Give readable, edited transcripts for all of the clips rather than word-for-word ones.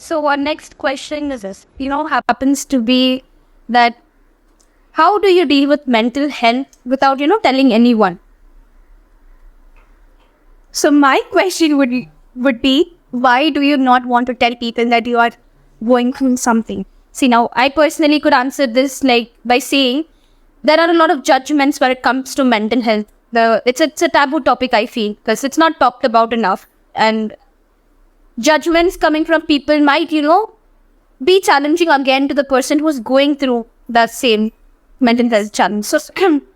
So our next question is this, happens to be that how do you deal with mental health without, telling anyone? So my question would be, why do you not want to tell people that you are going through something? See, now I personally could answer this like by saying there are a lot of judgments when it comes to mental health. It's a taboo topic, I feel, because it's not talked about enough, and judgments coming from people might, be challenging again to the person who's going through the same mental health challenge. So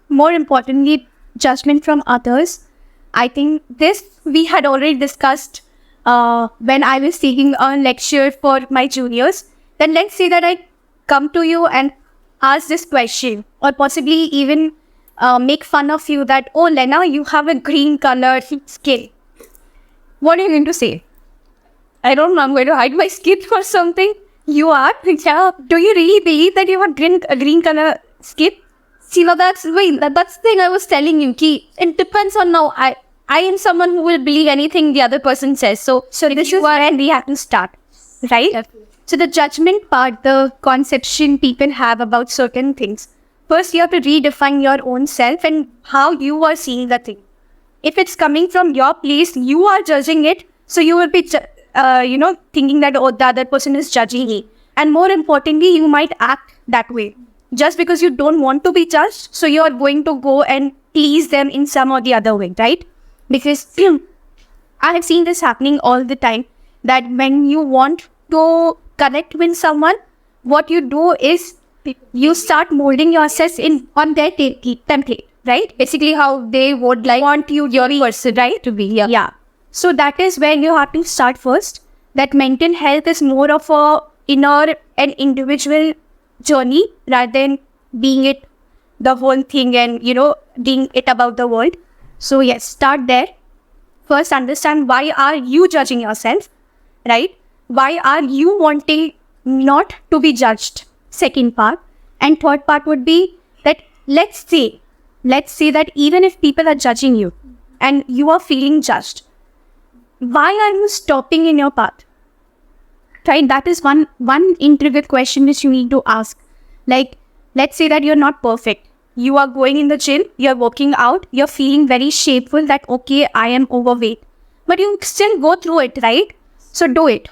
more importantly, judgment from others. I think this we had already discussed when I was taking a lecture for my juniors. Then let's say that I come to you and ask this question, or possibly even make fun of you that, oh Lena, you have a green colored skin. What are you going to say? I don't know, I'm going to hide my skin or something. You are? Yeah. Do you really believe that you have a green color skin? See, now that's the thing I was telling you. Ki, it depends on now. I am someone who will believe anything the other person says. So this is where we have to start, right? Yes. So the judgment part, the conception people have about certain things. First, you have to redefine your own self and how you are seeing the thing. If it's coming from your place, you are judging it. So you will be, thinking that, oh, the other person is judging me. And more importantly, you might act that way. Just because you don't want to be judged, so you are going to go and please them in some or the other way, right? Because I have seen this happening all the time, that when you want to connect with someone, what you do is you start molding yourself on their template, right? Basically how they would want you, your person, right? To be, yeah. So that is where you have to start first. That mental health is more of a inner and individual journey rather than being it the whole thing and, being it about the world. So yes, start there. First, understand why are you judging yourself, right? Why are you wanting not to be judged? Second part. And third part would be that let's say that even if people are judging you and you are feeling judged, why are you stopping in your path? Right? That is one integral question which you need to ask. Like, let's say that you're not perfect. You are going in the gym, you're working out, you're feeling very shapeful that, okay, I am overweight. But you still go through it, right? So do it.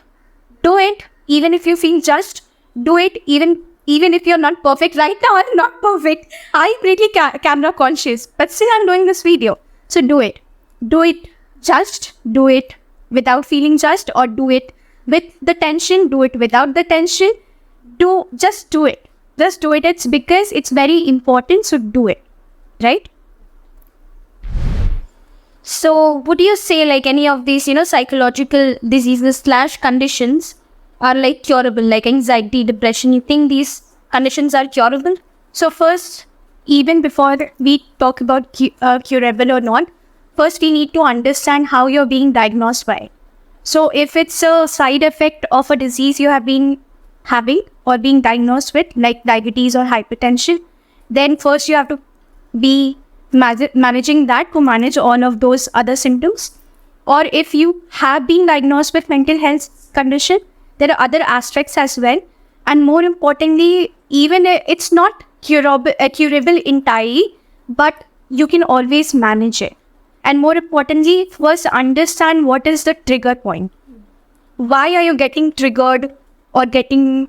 Do it even if you feel judged. Do it even if you're not perfect. Right now, I'm not perfect. I'm pretty camera conscious, but still I'm doing this video. So do it. Do it judged. Do it without feeling judged, or do it with the tension. Do it without the tension. Just do it. Just do it. It's because it's very important. So do it. Right? So would you say like any of these, psychological diseases / conditions are like curable, like anxiety, depression? You think these conditions are curable? So first, even before we talk about curable or not, first we need to understand how you're being diagnosed by it. So if it's a side effect of a disease you have been having or being diagnosed with, like diabetes or hypertension, then first you have to be managing that to manage all of those other symptoms. Or if you have been diagnosed with mental health condition, there are other aspects as well. And more importantly, even it's not curable entirely, but you can always manage it. And more importantly, first understand what is the trigger point. Why are you getting triggered or getting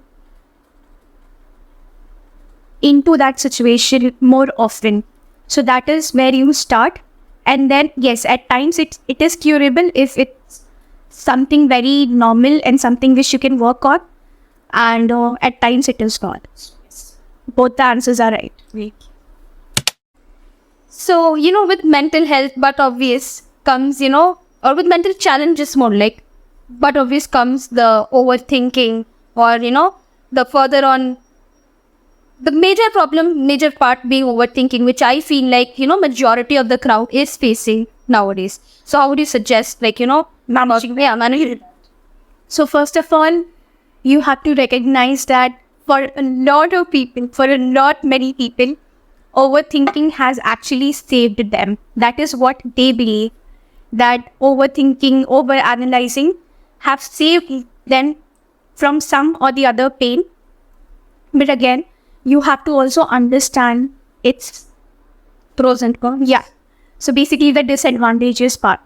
into that situation more often? So that is where you start. And then, yes, at times it is curable if it's something very normal and something which you can work on. And at times it is not. Both the answers are right. So, with mental health, but obvious comes, or with mental challenges more like, but obvious comes the overthinking or, the further on, the major part being overthinking, which I feel like, majority of the crowd is facing nowadays. So how would you suggest, like, managing it? So first of all, you have to recognize that for many people, overthinking has actually saved them. That is what they believe, that overthinking, overanalyzing have saved them from some or the other pain. But again, you have to also understand its pros and cons. Yeah. So basically the disadvantages part.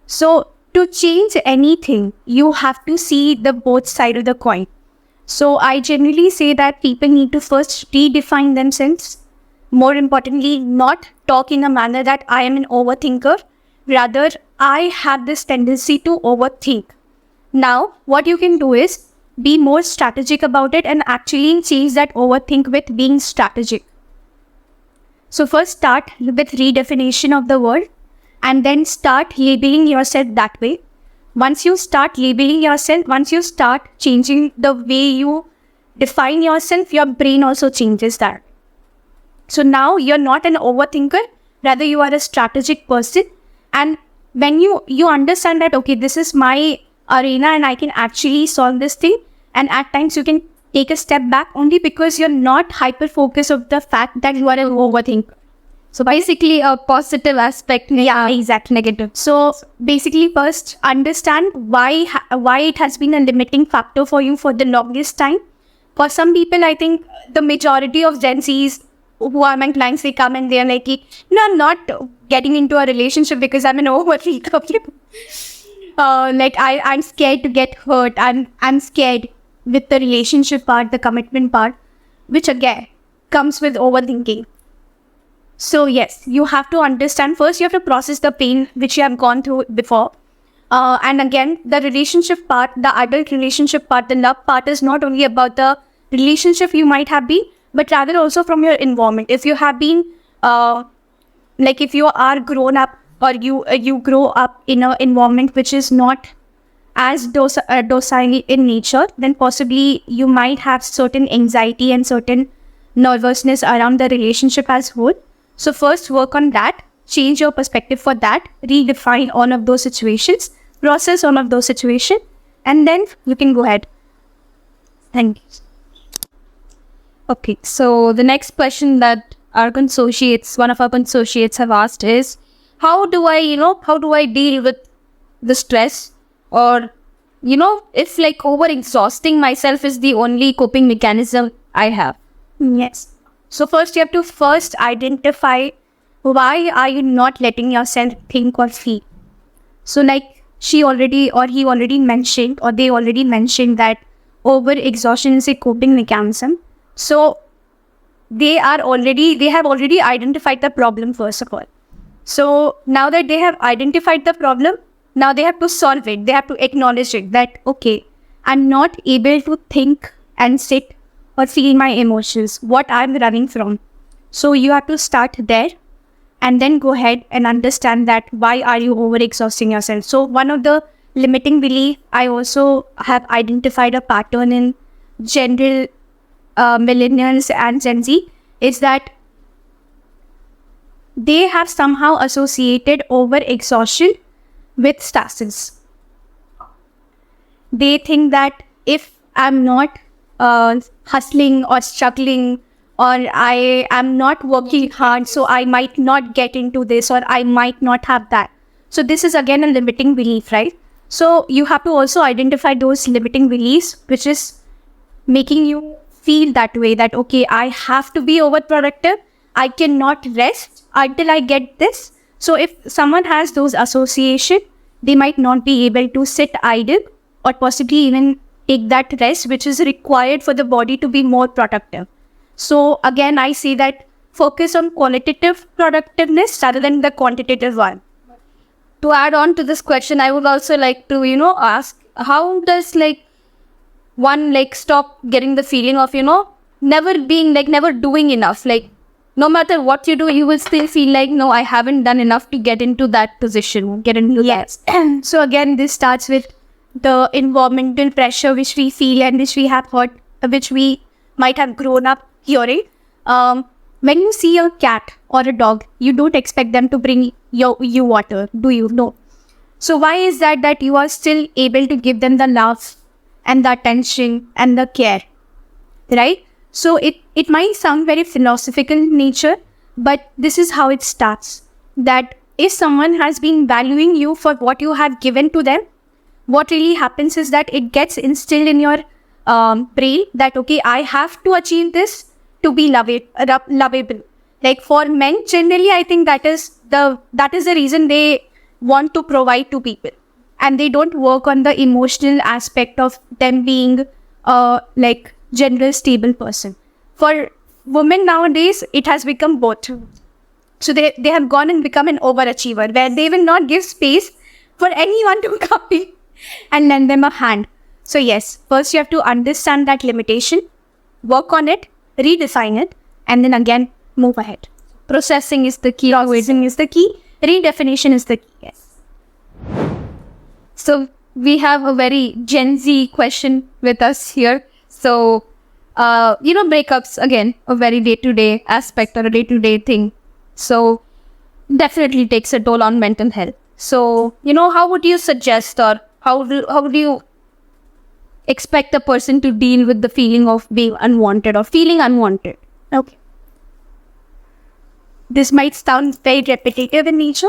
So to change anything, you have to see the both side of the coin. So I generally say that people need to first redefine themselves. More importantly, not talk in a manner that I am an overthinker. Rather, I have this tendency to overthink. Now, what you can do is be more strategic about it and actually change that overthink with being strategic. So first start with redefinition of the word and then start labeling yourself that way. Once you start labeling yourself, once you start changing the way you define yourself, your brain also changes that. So now you're not an overthinker, rather you are a strategic person. And when you understand that, okay, this is my arena and I can actually solve this thing. And at times you can take a step back only because you're not hyper-focused of the fact that you are an overthinker. So basically a positive aspect. Yeah, exactly. Negative. So basically first understand why it has been a limiting factor for you for the longest time. For some people, I think the majority of Gen Zs who are my clients, they come and they're like, I'm not getting into a relationship because I'm an overthinker. Like I'm scared to get hurt. I'm scared with the relationship part, the commitment part, which again comes with overthinking. So yes, you have to understand first, you have to process the pain which you have gone through before. And again, the relationship part, the adult relationship part, the love part is not only about the relationship you might have been, but rather also from your environment. If you have been, like if you are grown up or you grow up in an environment which is not as docile in nature, then possibly you might have certain anxiety and certain nervousness around the relationship as whole. So first work on that, change your perspective for that, redefine all of those situations, process all of those situations, and then you can go ahead. Thank you. Okay, so the next question that one of our consociates have asked is, how do I deal with the stress, or, if like over exhausting myself is the only coping mechanism I have? Yes. So first you have to identify why are you not letting yourself think or feel. So like he already mentioned that over exhaustion is a coping mechanism. So they have already identified the problem first of all. So now that they have identified the problem, now they have to solve it. They have to acknowledge it that, okay, I'm not able to think and sit or feel my emotions, what I'm running from. So you have to start there and then go ahead and understand that why are you over-exhausting yourself. So one of the limiting belief, I also have identified a pattern in general millennials and Gen Z, is that they have somehow associated over-exhaustion with stasis. They think that if I'm not hustling or struggling, or I am not working hard, so I might not get into this, or I might not have that. So this is again a limiting belief, right? So you have to also identify those limiting beliefs, which is making you feel that way, that okay, I have to be overproductive, I cannot rest until I get this. So if someone has those associations, they might not be able to sit idle or possibly even take that rest which is required for the body to be more productive. So again, I say that focus on qualitative productiveness rather than the quantitative one. To add on to this question, I would also like to, ask, how does one stop getting the feeling of, never doing enough? Like no matter what you do, you will still feel like, no, I haven't done enough to get into that position, that. So again, this starts with the environmental pressure which we feel and which we have heard, which we might have grown up hearing. When you see a cat or a dog, you don't expect them to bring you water, do you? No. So why is that you are still able to give them the love and the attention and the care, right? So it might sound very philosophical in nature, but this is how it starts. That if someone has been valuing you for what you have given to them, what really happens is that it gets instilled in your brain that, okay, I have to achieve this to be lovable. Like for men, generally, I think that is the reason they want to provide to people, and they don't work on the emotional aspect of them being like general stable person. For women nowadays, it has become both. So they have gone and become an overachiever, where they will not give space for anyone to come in and lend them a hand. So yes, first you have to understand that limitation, work on it, redefine it, and then again move ahead. Processing is the key. Processing is the key. Redefinition is the key. Yes. So we have a very Gen Z question with us here. So, breakups, again, a very day-to-day aspect or a day-to-day thing. So definitely takes a toll on mental health. So, how would you suggest, or how do you expect a person to deal with the feeling of being unwanted or feeling unwanted? Okay. This might sound very repetitive in nature,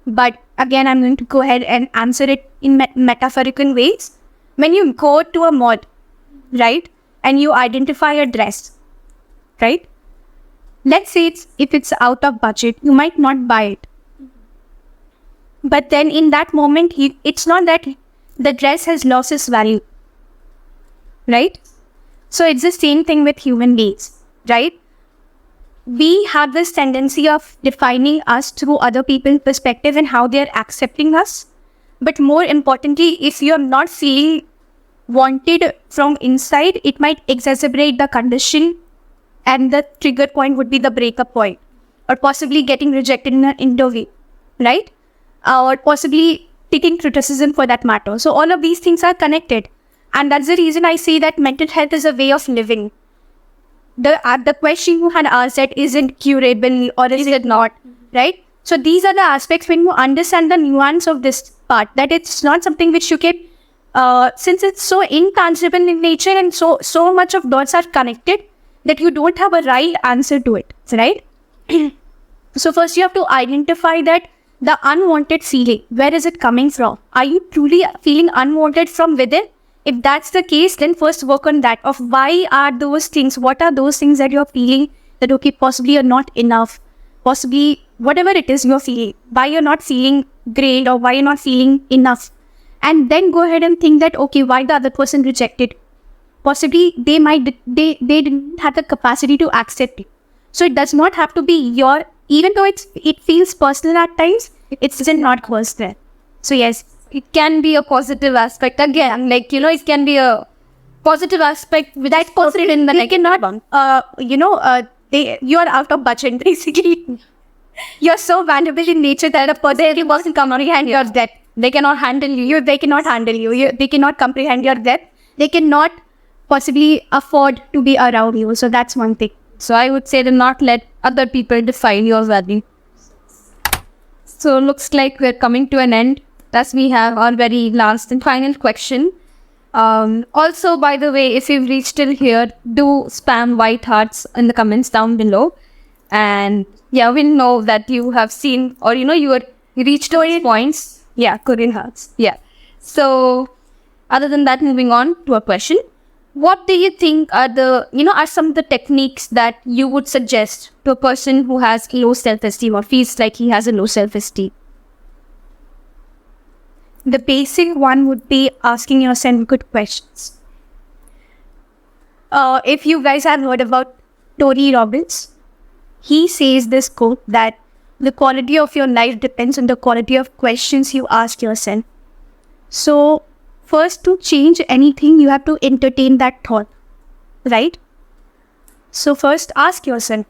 but again, I'm going to go ahead and answer it in metaphorical ways. When you go to a mall, right, and you identify a dress, right? Let's say if it's out of budget, you might not buy it. But then in that moment, it's not that the dress has lost its value, right? So it's the same thing with human beings, right? We have this tendency of defining us through other people's perspective and how they're accepting us. But more importantly, if you're not feeling wanted from inside, it might exacerbate the condition, and the trigger point would be the breakup point, or possibly getting rejected in an interview, right? Or possibly taking criticism for that matter. So all of these things are connected. And that's the reason I say that mental health is a way of living. The question you had asked, that isn't curable or is it not, right? So these are the aspects when you understand the nuance of this part, that it's not something which you can, since it's so intangible in nature and so much of dots are connected, that you don't have a right answer to it, right? So first you have to identify that the unwanted feeling, where is it coming from? Are you truly feeling unwanted from within? If that's the case, then first work on that, of why are those things, what are those things that you're feeling that, okay, possibly you're not enough, possibly whatever it is you're feeling, why you're not feeling great or why you're not feeling enough. And then go ahead and think that, okay, why the other person rejected? Possibly they didn't have the capacity to accept it. So it does not have to be even though it feels personal at times, it's still not personal. So yes, it can be a positive aspect. Again, it can be a positive aspect that's positive in the negative one. You are out of budget, basically. You're so valuable in nature that a person can comprehend your depth. They cannot handle you. They cannot handle you. They cannot comprehend your depth. They cannot possibly afford to be around you. So that's one thing. So I would say to not let other people define your value. So looks like we're coming to an end, as we have our very last and final question. Also, by the way, if you've reached till here, do spam white hearts in the comments down below. And yeah, we'll know that you have seen, or you reached those points. Yeah, Korean hearts. Yeah. So other than that, moving on to a question. What do you think are some of the techniques that you would suggest to a person who has low self-esteem or feels like he has a low self-esteem? The basic one would be asking yourself good questions. If you guys have heard about Tony Robbins, he says this quote that the quality of your life depends on the quality of questions you ask yourself. So first, to change anything, you have to entertain that thought, right? So first ask yourself,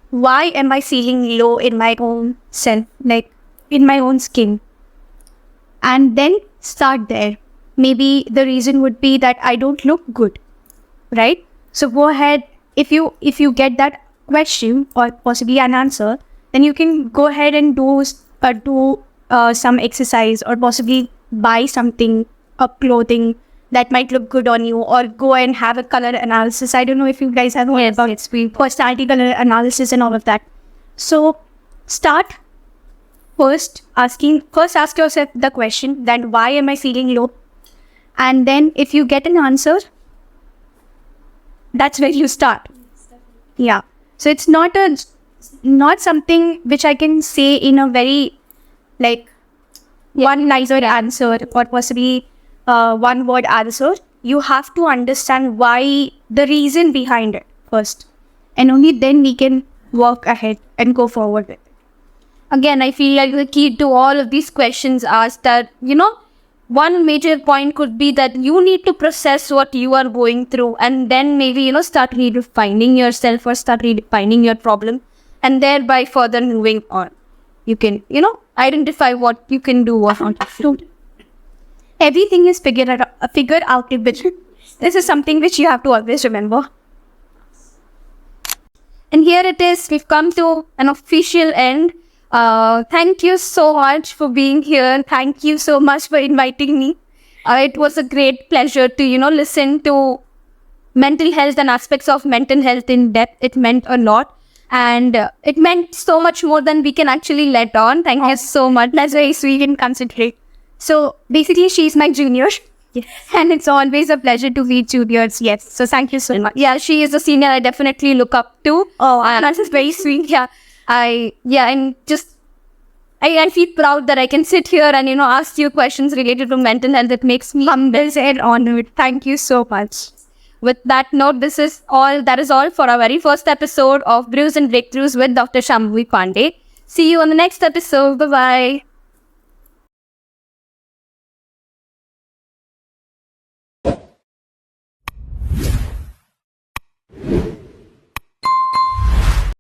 why am I feeling low in my own self, like in my own skin? And then start there. Maybe the reason would be that I don't look good, right? So go ahead, if you get that question or possibly an answer, then you can go ahead and do some exercise, or possibly buy something, a clothing that might look good on you, or go and have a color analysis. I don't know if you guys have heard about it, personality color analysis and all of that. So start first ask yourself the question, then why am I feeling low? And then if you get an answer, that's where you start. Yeah. So it's not something which I can say in a very like one liner answer or possibly one word answer. You have to understand why, the reason behind it first, and only then we can walk ahead and go forward with it. Again, I feel like the key to all of these questions asked that, one major point could be that you need to process what you are going through, and then maybe, start redefining yourself or start redefining your problem, and thereby further moving on. You can, identify what you can do or not do. Everything is figured out in between. This is something which you have to always remember. And here it is. We've come to an official end. Thank you so much for being here. Thank you so much for inviting me. It was a great pleasure to, listen to mental health and aspects of mental health in depth. It meant a lot. And it meant so much more than we can actually let on. Thank you so much. That's very sweet and considerate. So basically, she's my junior. Yes. And it's always a pleasure to meet juniors. Yes. So thank you so much. Yeah, she is a senior I definitely look up to. Oh, that is very sweet. Yeah. I feel proud that I can sit here and, ask you questions related to mental health. It makes me humble and honored. Thank you so much. With that note, that is all for our very first episode of Brews and Breakthroughs with Dr. Shambhavi Pandey. See you on the next episode. Bye-bye.